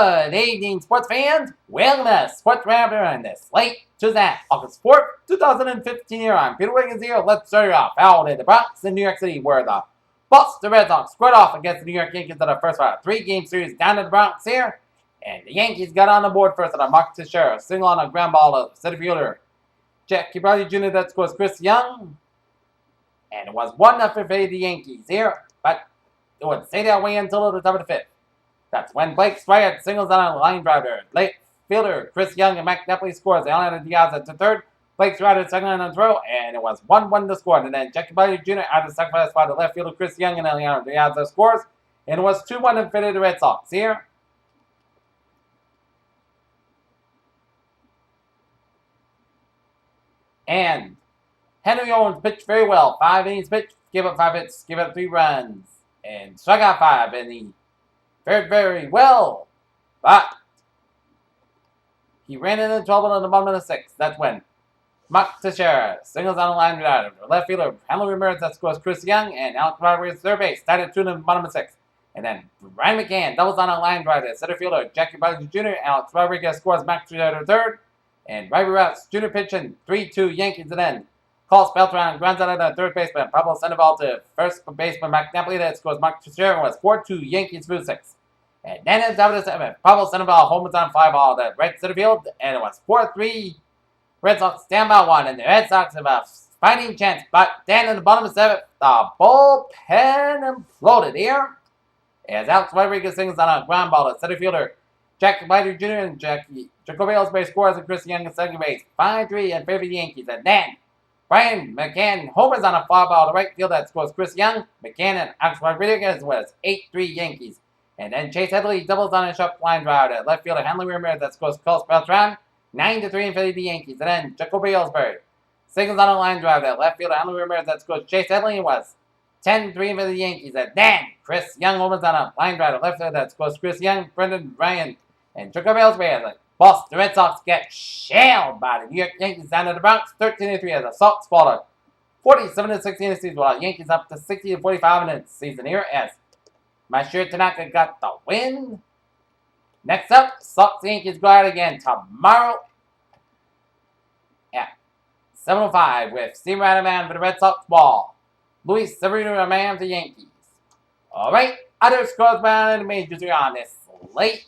Good evening, sports fans. Welcome to Sports Roundup on this late Tuesday, August 4th, 2015 here. I'm Peter Wiggins here. Let's start it off out in the Bronx in New York City, where the Pawtucket Red Sox squared off against the New York Yankees in the first round of 3-game series down in the Bronx here. And the Yankees got on the board first on a Mark Teixeira, single on a ground ball of center fielder Jackie Jr. That scores Chris Young. And it was 1-0 for the Yankees here, but it would stay that way until the top of the fifth. That's when Blake Swigert singles on a line driver. Late fielder Chris Young and Mac Nepoli scores. They only had Diaz at the third. Blake Swigert second on the throw, and it was 1-1 to score. And then Jackie Jr. out of the second spot to left fielder Chris Young and Eliano Diaz scores. And it was 2-1 in favor of the Red Sox here. And Henry Owens pitched very well. 5 innings pitched, gave up 5 hits, gave up 3 runs, and struck out 5. And he fared very well, but he ran into trouble in the bottom of the 6th. That's when Mark Teixeira singles on the line driver. Left fielder Henry Ramirez that scores Chris Young, and Alex Rodriguez third base started 2 in the bottom of the 6th. And then Ryan McCann doubles on a line driver. Center fielder Jackie Jr. Alex Rodriguez scores Max Teixeira third, and Robbie Rouse Jr. pitching 3-2 Yankees. And then Carlos Beltran grounds out of the third baseman. Pablo Sandoval to first baseman Mac Napoli that scores Mark Teixeira. Was 4-2 Yankees through 6. And then in the top of the 7th, Pablo Sandoval homers on fly ball to right center field, and it was 4-3 Red Sox stand by 1, and the Red Sox have a fighting chance. But then in the bottom of the 7th, the bullpen imploded here as Alex Rodriguez sings on a ground ball to center fielder Jackie Biter Jr. and Jacoby Ellsbury scores, and Chris Young at second base. 5-3 in favor of the Yankees. And then Brian McCann homers on a fly ball to right field that scores Chris Young. McCann and Alex Rodriguez was 8-3 Yankees. And then Chase Headley doubles on a sharp line drive to left fielder Henry Ramirez that scores Carlos Beltran. 9-3 in favor of the Yankees. And then Jacoby Ellsbury singles on a line drive to left fielder Henry Ramirez that scores Chase Headley. It was 10-3 in favor of the Yankees. And then Chris Young homers on a line drive to left fielder that scores Chris Young, Brendan Ryan, and Jacoby Ellsbury. As the Red Sox get shelled by the New York Yankees down in the Bronx. 13-3 as the Sox fall 47-16 in the season, while the Yankees up to 60-45 in the season here as Masahiro Tanaka got the win. Next up, Sox Yankees go out again tomorrow at 7:05 with Steve Radaman for the Red Sox ball. Luis Severino man for the Yankees. Alright, other scores around in the majors here on this late.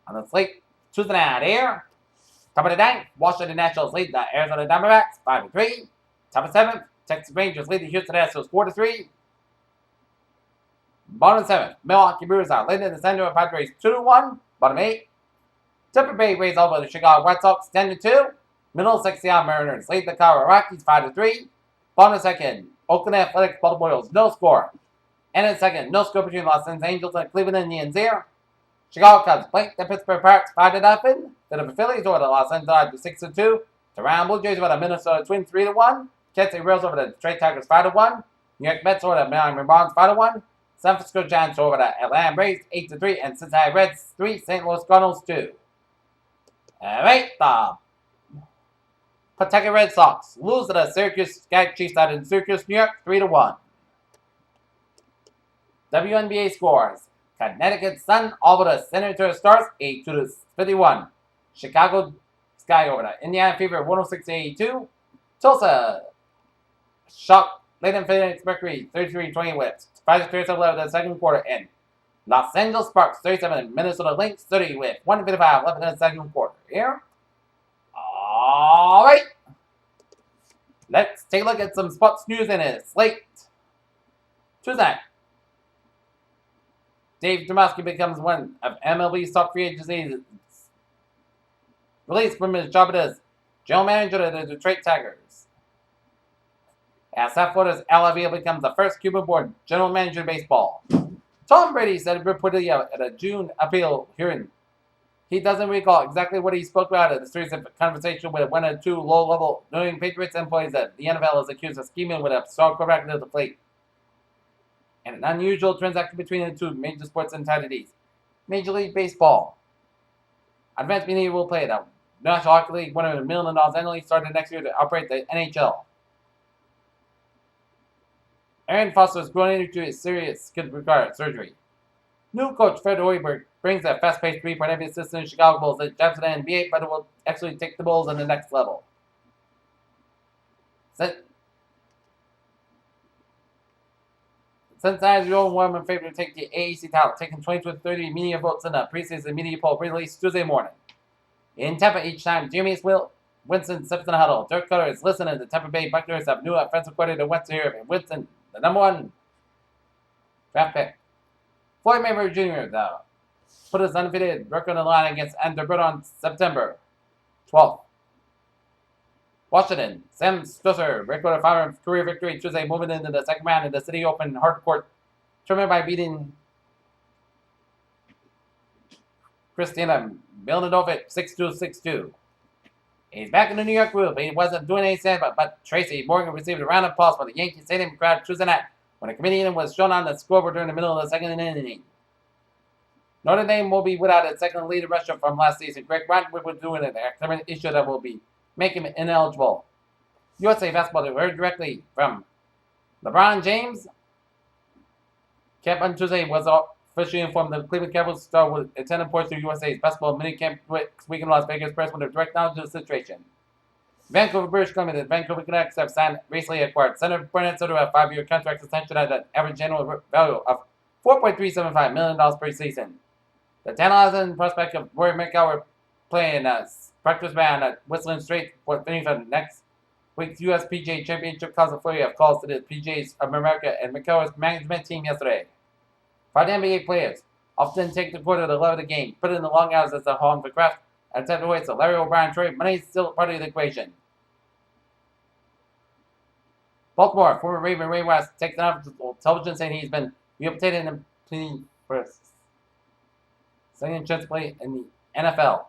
On the slate, Tuesday night here. Top of the 9th, Washington Nationals lead the Arizona Diamondbacks 5-3. Top of 7th, Texas Rangers lead the Houston Astros 4-3. Bottom 7th, Milwaukee Brewers are leading the San Diego Padres 2-1. Bottom 8, Tampa Bay Rays over the Chicago Red Sox 10-2. Middle 6, the Mariners lead the Colorado Rockies 5-3. Bottom 2nd, Oakland Athletics Baltimore Orioles no score. And in 2nd, no score between Los Angeles Angels and Cleveland Indians here. Chicago Cubs blank the Pittsburgh Pirates 5-0. The Phillies over the Los Angeles Dodgers 6-2. Toronto Blue Jays over the Minnesota Twins 3-1. Kansas City Royals over the Detroit Tigers 5-1. New York Mets over the Miami Marlins 5-1. San Francisco Giants over the Atlanta Braves 8-3, and Cincinnati Reds 3, St. Louis Cardinals 2. Alright, the Pawtucket Red Sox lose to the Syracuse Sky Chiefs out in Syracuse, New York 3-1. WNBA scores. Connecticut Sun over the San Antonio Stars 82-51. Chicago Sky over the Indiana Fever 106-82. Tulsa Shock Leighton Phoenix Mercury 33-20 with 5-37 left in the second quarter. And Los Angeles Sparks 37 Minnesota Lynx 30 with 1:55 left in the second quarter. Here. Alright. Let's take a look at some sports news in it. Slate. Tuesday. Dave Dombrowski becomes one of MLB's top free agencies. Released from his job as general manager of the Detroit Tigers. As South Florida's Al Avila becomes the first Cuban-born general manager of baseball. Tom Brady said reportedly at a June appeal hearing he doesn't recall exactly what he spoke about at the series of conversation with one or two low-level New England Patriots employees that the NFL is accused of scheming with a star quarterback near the plate. and an unusual transaction between the two major sports entities. Major League Baseball. Advanced Media will play the National Hockey League $100 million annually started next year to operate the NHL. Aaron Foster's groin injury is serious, could require surgery. New coach Fred Hoiberg brings a fast-paced 3-point system in Chicago Bulls that jumps to the NBA, but it will actually take the Bulls on the next level. Cincinnati's Joel Warman favored to take the AAC title, taking 22-30 media votes in a preseason media poll released Tuesday morning. In Tampa, each time Jimmy Winston steps in the huddle, Dirk Cutter is listening. The Tampa Bay Buccaneers have new offensive coordinator Winston here, and Winston, the number 1 draft pick. Floyd Mayweather Jr., put his undefeated record on the line against Andrew on September 12th. Washington, Sam Stosur recorded a career victory Tuesday, moving into the second round in the City Open hard court tournament by beating Kristina Milanovic 6-2, 6-2. He's back in the New York groove, but he wasn't doing anything, but Tracy Morgan received a round of applause from the Yankee Stadium crowd Tuesday night when a comedian was shown on the scoreboard during the middle of the second inning. Notre Dame will be without its second lead rusher from last season. Greg Roundup was doing an academic issue that will be making him ineligible. USA Basketball heard directly from LeBron James. Camp on Tuesday was officially informed the Cleveland Cavaliers star would attend a portion of USA's basketball minicamp week in Las Vegas press with a direct knowledge of the situation. Vancouver, British Columbia, the Vancouver Canucks have signed recently acquired center Brennan Sutter a 5-year contract extension at an average annual value of $4.375 million per season. The tantalizing prospect of Rory McIlroy playing practice man at Whistling Straits for finishing for next week's U.S. PGA Championship caused a flurry of calls to the PGAs of America and McIlroy's management team yesterday. 5 NBA players often take the court at the love of the game, put in the long hours as the home for craft, and attempt to wait so Larry O'Brien trade money is still part of the equation. Baltimore, former Raven Ray West, takes it off to television saying he's been rehabilitated and pleading for second chance play in the NFL.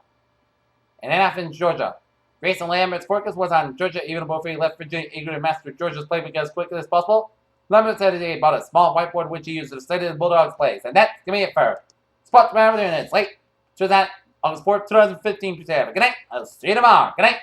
In Athens, Georgia, Grayson Lambert's focus was on Georgia, even before he left Virginia, eager to master Georgia's playbook as quickly as possible. Lambert said he bought a small whiteboard which he used to study the Bulldogs' plays. And that's going to be it for Sports Matter, and it's late. So that August 4th, 2015. Good night. I'll see you tomorrow. Good night.